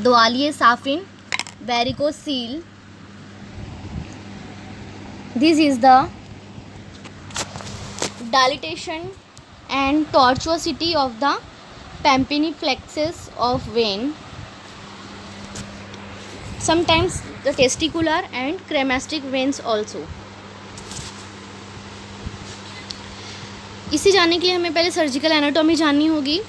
द्वालीय Safin, varicocele. This is the dilatation and tortuosity of the Pamphini plexus of vein. Sometimes the testicular and cremastic veins also. इसे जानने के लिए हमें पहले surgical anatomy जाननी होगी।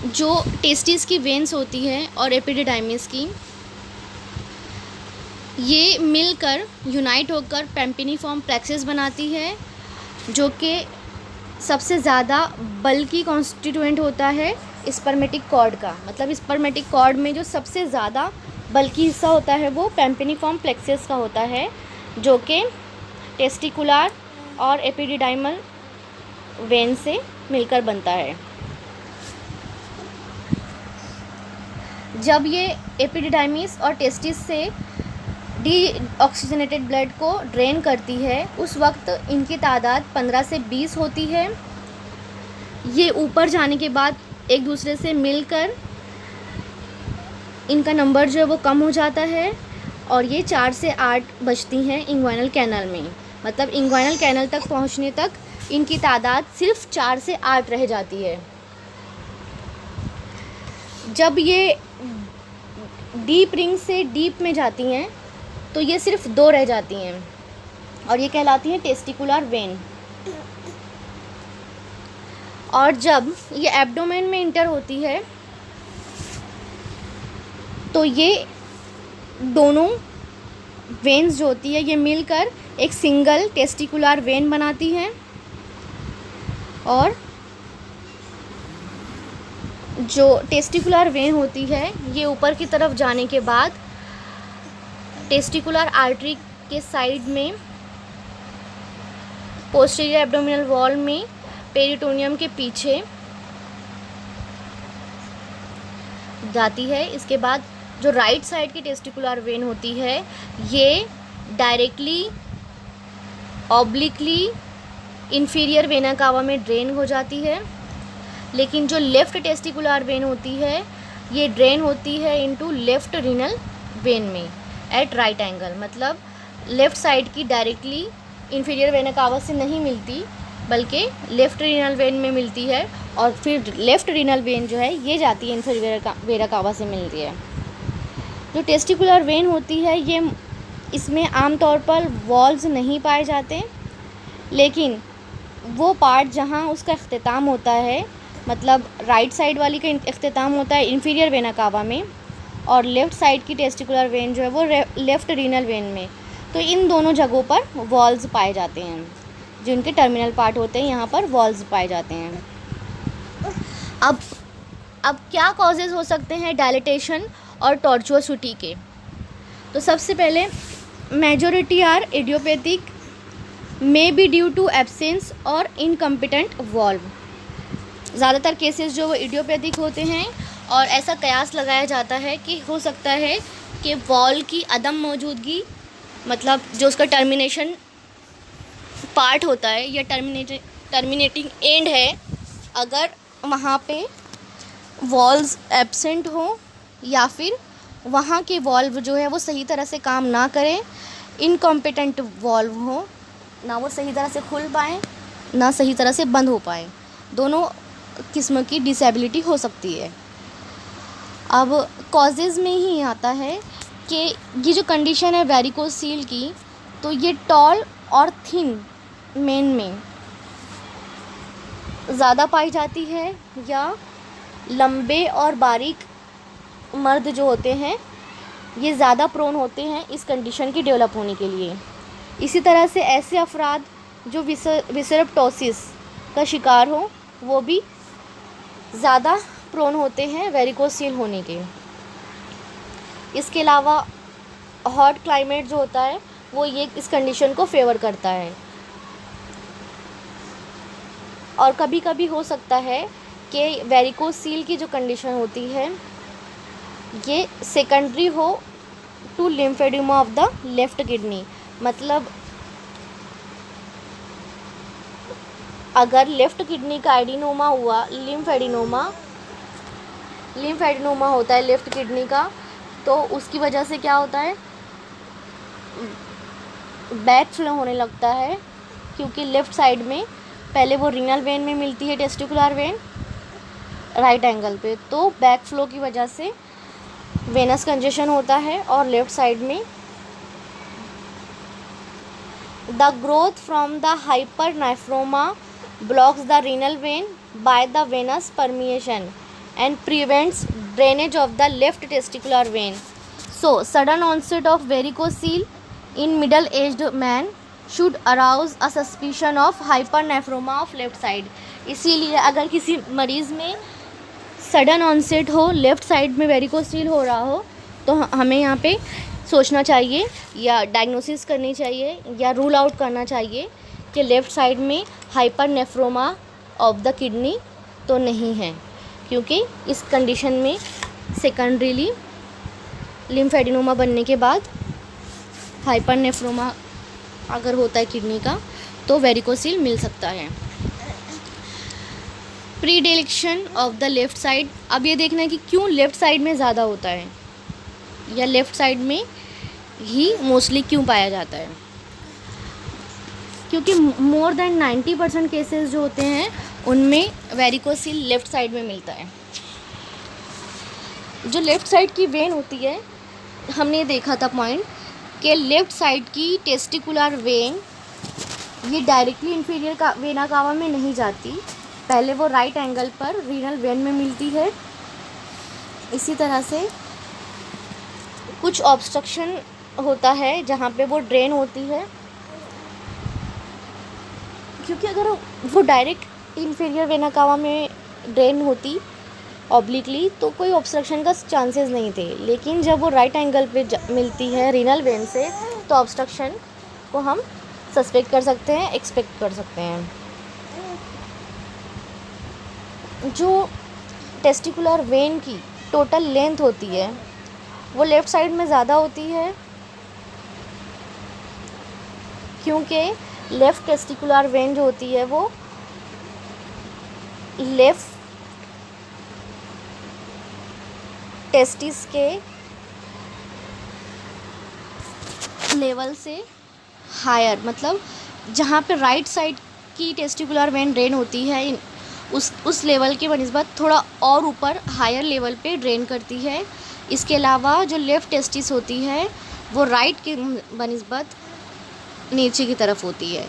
जो टेस्टिस की वेन्स होती है और एपिडिडाइमिस की, ये मिलकर यूनाइट होकर पैम्पिनीफॉर्म प्लेक्सस बनाती है, जो कि सबसे ज़्यादा बल्कि कॉन्स्टिट्यूएंट होता है स्पर्मेटिक कॉर्ड का। मतलब स्पर्मेटिक कॉर्ड में जो सबसे ज़्यादा बल्कि हिस्सा होता है वो पैम्पिनीफॉर्म प्लेक्सस का होता है, जो कि टेस्टिकुलर और एपिडिडाइमल वेन से मिलकर बनता है। जब ये एपिडिडाइमिस और टेस्टिस से डीऑक्सीजनेटेड ब्लड को ड्रेन करती है, उस वक्त इनकी तादाद 15 से 20 होती है। ये ऊपर जाने के बाद एक दूसरे से मिलकर इनका नंबर जो है वो कम हो जाता है और ये 4 से 8 बचती हैं इंग्वाइनल कैनल में। मतलब इंग्वाइनल कैनल तक पहुंचने तक इनकी तादाद सिर्फ 4 से 8 रह जाती है। जब ये डीप रिंग से डीप में जाती हैं तो ये सिर्फ 2 रह जाती हैं और ये कहलाती हैं टेस्टिकुलर वेन। और जब ये एब्डोमेन में इंटर होती है तो ये दोनों वेन्स जो होती है ये मिलकर एक सिंगल टेस्टिकुलर वेन बनाती हैं। और जो टेस्टिकुलर वेन होती है ये ऊपर की तरफ जाने के बाद टेस्टिकुलर आर्टरी के साइड में पोस्टीरियर एब्डोमिनल वॉल में पेरिटोनियम के पीछे जाती है। इसके बाद जो राइट साइड की टेस्टिकुलर वेन होती है ये directly obliquely inferior vena cava में ड्रेन हो जाती है। लेकिन जो लेफ़्ट टेस्टिकुलर वेन होती है ये ड्रेन होती है इनटू लेफ़्ट रीनल वेन में एट राइट एंगल। मतलब लेफ़्ट साइड की डायरेक्टली इन्फीरियर वेना कावा से नहीं मिलती बल्कि लेफ़्ट रीनल वेन में मिलती है और फिर लेफ़्ट रीनल वेन जो है ये जाती है इन्फीरियर वेना कावा से मिलती है। जो टेस्टिकुलर वेन होती है ये इसमें आमतौर पर वॉल्व्स नहीं पाए जाते, लेकिन वो पार्ट जहाँ उसका अख्तिताम होता है, मतलब राइट साइड वाली का अख्तिताम होता है इन्फीरियर वेना कावा में और लेफ़्ट साइड की टेस्टिकुलर वेन जो है वो लेफ़्ट रीनल वेन में। तो इन दोनों जगहों पर वॉल्व्स पाए जाते हैं, जो इनके टर्मिनल पार्ट होते हैं यहाँ पर वॉल्व्स पाए जाते हैं। अब क्या कॉजेज़ हो सकते हैं डायलेटेशन और टॉर्चुओसिटी के? तो सबसे पहले majority are idiopathic, may be due to absence और इनकम्पिटेंट वॉल्व। ज़्यादातर केसेस जो वो इडियोपैथिक होते हैं और ऐसा कयास लगाया जाता है कि हो सकता है कि वॉल्व की अदम मौजूदगी, मतलब जो उसका टर्मिनेशन पार्ट होता है या टर्मिनेटिंग एंड है, अगर वहाँ पे वॉल्व्स एब्सेंट हो या फिर वहाँ के वॉल्व जो है वो सही तरह से काम ना करें, इनकॉम्पिटेंट वॉल्व हो, ना वो सही तरह से खुल पाएँ ना सही तरह से बंद हो पाए, दोनों किस्म की डिसेबिलिटी हो सकती है। अब कॉजेज़ में ही आता है कि ये जो कंडीशन है वेरिकोसील की, तो ये टॉल और थिन मेन में ज़्यादा पाई जाती है या लंबे और बारीक मर्द जो होते हैं ये ज़्यादा प्रोन होते हैं इस कंडीशन की डेवलप होने के लिए। इसी तरह से ऐसे अफराद जो विसरप्टोसिस का शिकार हो वो भी ज़्यादा प्रोन होते हैं वेरिकोसील होने के। इसके अलावा हॉट क्लाइमेट जो होता है वो ये इस कंडीशन को फेवर करता है। और कभी कभी हो सकता है कि वेरिकोसील की जो कंडीशन होती है ये सेकेंडरी हो to lymphoedema of the left kidney. मतलब अगर लेफ़्ट किडनी का एडिनोमा हुआ, लिम्फेडिनोमा, लिम्फेडिनोमा होता है लेफ़्ट किडनी का, तो उसकी वजह से क्या होता है, बैक फ्लो होने लगता है, क्योंकि लेफ़्ट साइड में पहले वो रीनल वेन में मिलती है टेस्टिकुलर वेन राइट एंगल पे, तो बैक फ्लो की वजह से वेनस कंजेशन होता है और लेफ़्ट साइड में the growth from the hypernephroma blocks the renal vein by the venous permeation and prevents drainage of the left testicular vein. So, sudden onset of varicocele in middle-aged man should arouse a suspicion of hypernephroma of left side. इसीलिए अगर किसी मरीज़ में sudden onset हो, left side में varicocele हो रहा हो, तो हमें यहाँ पे सोचना चाहिए या डायग्नोसिस करनी चाहिए या रूल आउट करना चाहिए कि लेफ़्ट साइड में हाइपरनेफ्रोमा ऑफ द किडनी तो नहीं है, क्योंकि इस कंडीशन में सेकेंडरीली लिम्फेडिनोमा बनने के बाद हाइपरनेफ्रोमा अगर होता है किडनी का तो वेरिकोसील मिल सकता है। प्रीडिलेक्शन ऑफ द लेफ़्ट साइड, अब ये देखना है कि क्यों लेफ़्ट साइड में ज़्यादा होता है या लेफ़्ट साइड में ही मोस्टली क्यों पाया जाता है, क्योंकि मोर देन 90% केसेस जो होते हैं उनमें वेरिकोसील लेफ़्ट साइड में मिलता है। जो लेफ़्ट साइड की वेन होती है, हमने देखा था पॉइंट कि लेफ़्ट साइड की टेस्टिकुलर वेन ये डायरेक्टली इंफीरियर वेना कावा में नहीं जाती, पहले वो राइट एंगल पर रीनल वेन में मिलती है। इसी तरह से कुछ ऑब्स्ट्रक्शन होता है जहाँ पे वो ड्रेन होती है, क्योंकि अगर वो डायरेक्ट इंफीरियर वेना कावा में ड्रेन होती ऑब्लिकली तो कोई ऑब्स्ट्रक्शन का चांसेस नहीं थे, लेकिन जब वो राइट एंगल पे मिलती है रीनल वेन से तो ऑब्स्ट्रक्शन को हम सस्पेक्ट कर सकते हैं, एक्सपेक्ट कर सकते हैं। जो टेस्टिकुलर वेन की टोटल लेंथ होती है वो लेफ़्ट साइड में ज़्यादा होती है, क्योंकि लेफ़्ट टेस्टिकुलर वेन जो होती है वो लेफ़्ट टेस्टिस के लेवल से हायर, मतलब जहाँ पे राइट साइड की टेस्टिकुलर वेन ड्रेन होती है उस लेवल के बनिस्बत थोड़ा और ऊपर हायर लेवल पे ड्रेन करती है। इसके अलावा जो लेफ़्ट टेस्टिस होती है वो राइट के बनिस्बत नीचे की तरफ होती है।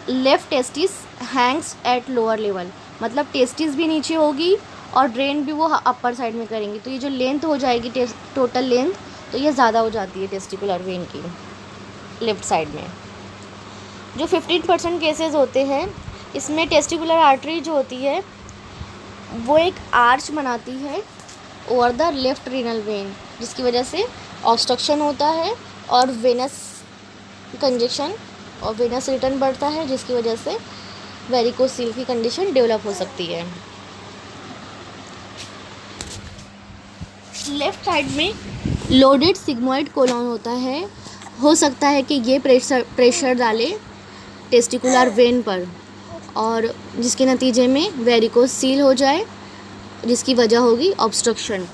Left testis Hanks at lower level, मतलब टेस्टिस भी नीचे होगी और ड्रेन भी वो अपर साइड में करेंगी, तो ये जो लेंथ हो जाएगी टोटल लेंथ तो ये ज़्यादा हो जाती है टेस्टिकुलर वेन की लेफ़्ट साइड में। जो 15% केसेस होते हैं इसमें टेस्टिकुलर आर्टरी जो होती है वो एक आर्च बनाती है over the left renal vein, जिसकी वजह से ऑब्स्ट्रक्शन होता है और वेनस कंजेक्शन और वेनस रिटर्न बढ़ता है, जिसकी वजह से वेरिकोसील की कंडीशन डेवलप हो सकती है। लेफ़्ट साइड में लोडेड सिग्मोइड कोलन होता है, हो सकता है कि ये प्रेशर डाले टेस्टिकुलर वेन पर और जिसके नतीजे में वेरिकोसील हो जाए, जिसकी वजह होगी obstruction.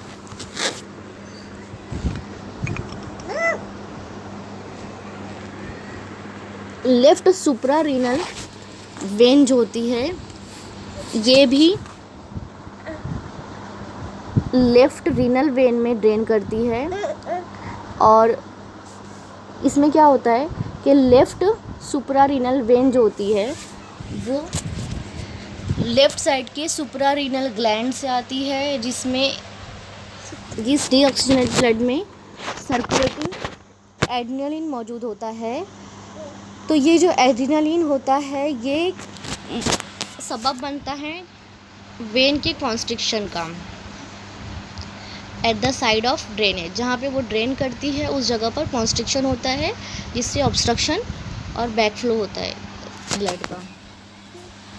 Left supra renal vein जो होती है ये भी लेफ़्ट रीनल वेन में ड्रेन करती है, और इसमें क्या होता है कि लेफ़्ट सुप्रा रीनल वेन जो होती है वो लेफ़्ट साइड के सुप्रा रीनल ग्लैंड से आती है, जिसमें जिस डीऑक्सीजनेटेड ब्लड में सर्कुलेटिंग एड्रेनालिन मौजूद होता है। तो ये जो एड्रेनालिन होता है ये सबब बनता है वेन के कॉन्स्ट्रिक्शन का at the side of drainage, जहाँ पे वो ड्रेन करती है उस जगह पर कॉन्स्ट्रिक्शन होता है, जिससे ऑब्स्ट्रक्शन और बैक फ्लो होता है ब्लड का।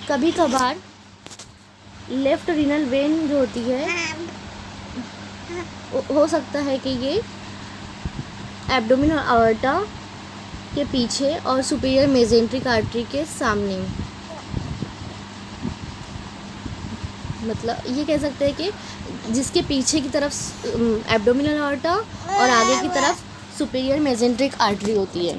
कभी कभार लेफ़्ट रीनल वेन जो होती है हो सकता है कि ये एब्डोमिनल अॉर्टा के पीछे और सुपीरियर मेजेंट्रिक आर्टरी के सामने, मतलब ये कह सकते हैं कि जिसके पीछे की तरफ एब्डोमिनल आर्टा और आगे की तरफ सुपीरियर मेजेंट्रिक आर्टरी होती है,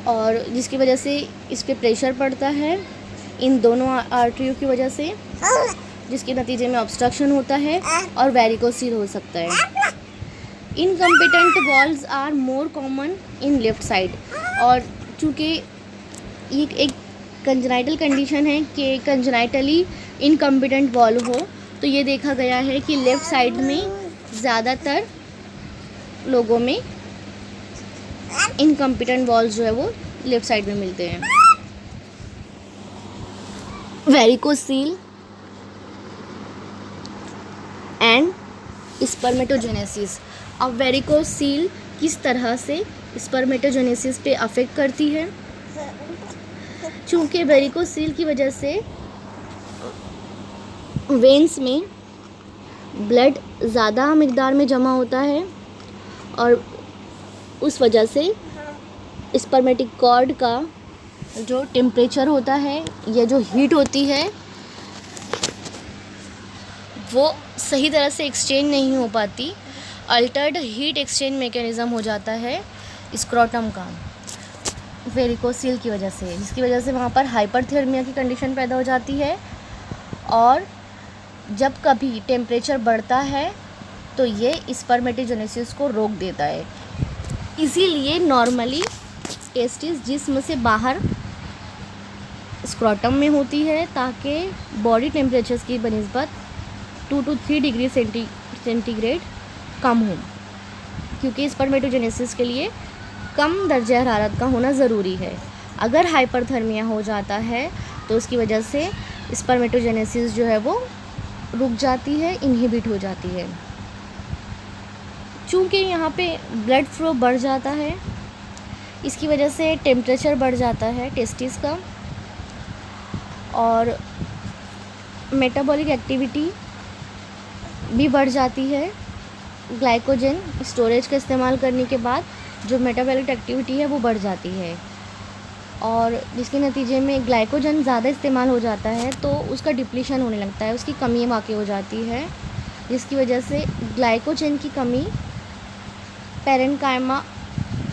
और जिसकी वजह से इस पर प्रेशर पड़ता है इन दोनों आर्टरियों की वजह से, जिसके नतीजे में ऑब्स्ट्रक्शन होता है और वेरिकोसील हो सकता है। Incompetent valves are more common in left side, और चूँकि ये एक कंजनाइटल कंडीशन है कि कंजनाइटली इनकम्पिटेंट वॉल्व हो, तो ये देखा गया है कि लेफ़्ट साइड में ज़्यादातर लोगों में इनकम्पिटेंट वॉल्व जो है वो लेफ़्ट साइड में मिलते हैं। Varicocele and spermatogenesis. अब वेरिकोसील किस तरह से स्पर्मेटोजेनेसिस पे अफेक्ट करती है? चूँकि वेरिकोसील की वजह से वेन्स में ब्लड ज़्यादा मिकदार में जमा होता है, और उस वजह से स्पर्मेटिक कॉर्ड का जो टेम्परेचर होता है या जो हीट होती है वो सही तरह से एक्सचेंज नहीं हो पाती। अल्टर्ड हीट एक्सचेंज मैकेनिज़्म हो जाता है स्क्रोटम का वेरिकोसील की वजह से, जिसकी वजह से वहाँ पर हाइपरथर्मिया की कंडीशन पैदा हो जाती है, और जब कभी टेम्परेचर बढ़ता है तो ये स्पर्मेटोजेनेसिस को रोक देता है। इसीलिए नॉर्मली टेस्टिस जिस्म से बाहर स्क्रोटम में होती है, ताकि बॉडी टेम्परेचर की बनिस्बत 2 to 3 डिग्री सेंटीग्रेड कम हो, क्योंकि स्पर्मेटोजेनेसिस के लिए कम दर्जा हरारत का होना ज़रूरी है। अगर हाइपरथर्मिया हो जाता है तो उसकी वजह से स्पर्मेटोजेनेसिस जो है वो रुक जाती है, इनहिबिट हो जाती है। चूँकि यहाँ पे ब्लड फ्लो बढ़ जाता है, इसकी वजह से टेम्परेचर बढ़ जाता है टेस्टिस का, और मेटाबॉलिक एक्टिविटी भी बढ़ जाती है। ग्लाइकोजन स्टोरेज का इस्तेमाल करने के बाद जो मेटाबॉलिक एक्टिविटी है वो बढ़ जाती है, और जिसके नतीजे में ग्लाइकोजन ज़्यादा इस्तेमाल हो जाता है तो उसका डिप्लीशन होने लगता है, उसकी कमी वाक़ई हो जाती है, जिसकी वजह से ग्लाइकोजन की कमी पैरेन्काइमा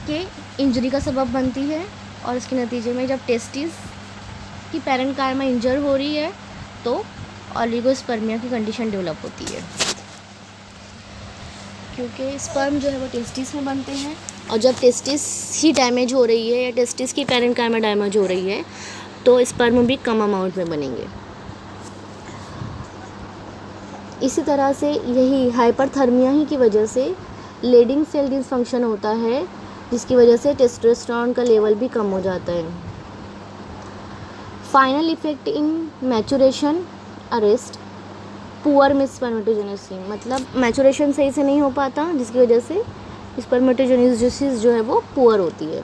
के इंजरी का सबब बनती है, और इसके नतीजे में जब टेस्टिस की पैरेन्काइमा इंजर हो रही है तो ओलिगोस्पर्मिया की कंडीशन डेवलप होती है, क्योंकि स्पर्म जो है वो टेस्टिस में बनते हैं, और जब टेस्टिस ही डैमेज हो रही है या टेस्टिस की पैरेन्काइमा डैमेज हो रही है तो स्पर्म भी कम अमाउंट में बनेंगे। इसी तरह से यही हाइपरथर्मिया ही की वजह से लेडिंग सेल डिसफंक्शन होता है, जिसकी वजह से टेस्टोस्टेरोन का लेवल भी कम हो जाता है। Final effect in maturation arrest poor में स्पर्मेटोजेनेसिस, मतलब मैचुरेशन सही से नहीं हो पाता, जिसकी वजह से स्पर्मेटोजेनेसिस जो है वो पुअर होती है।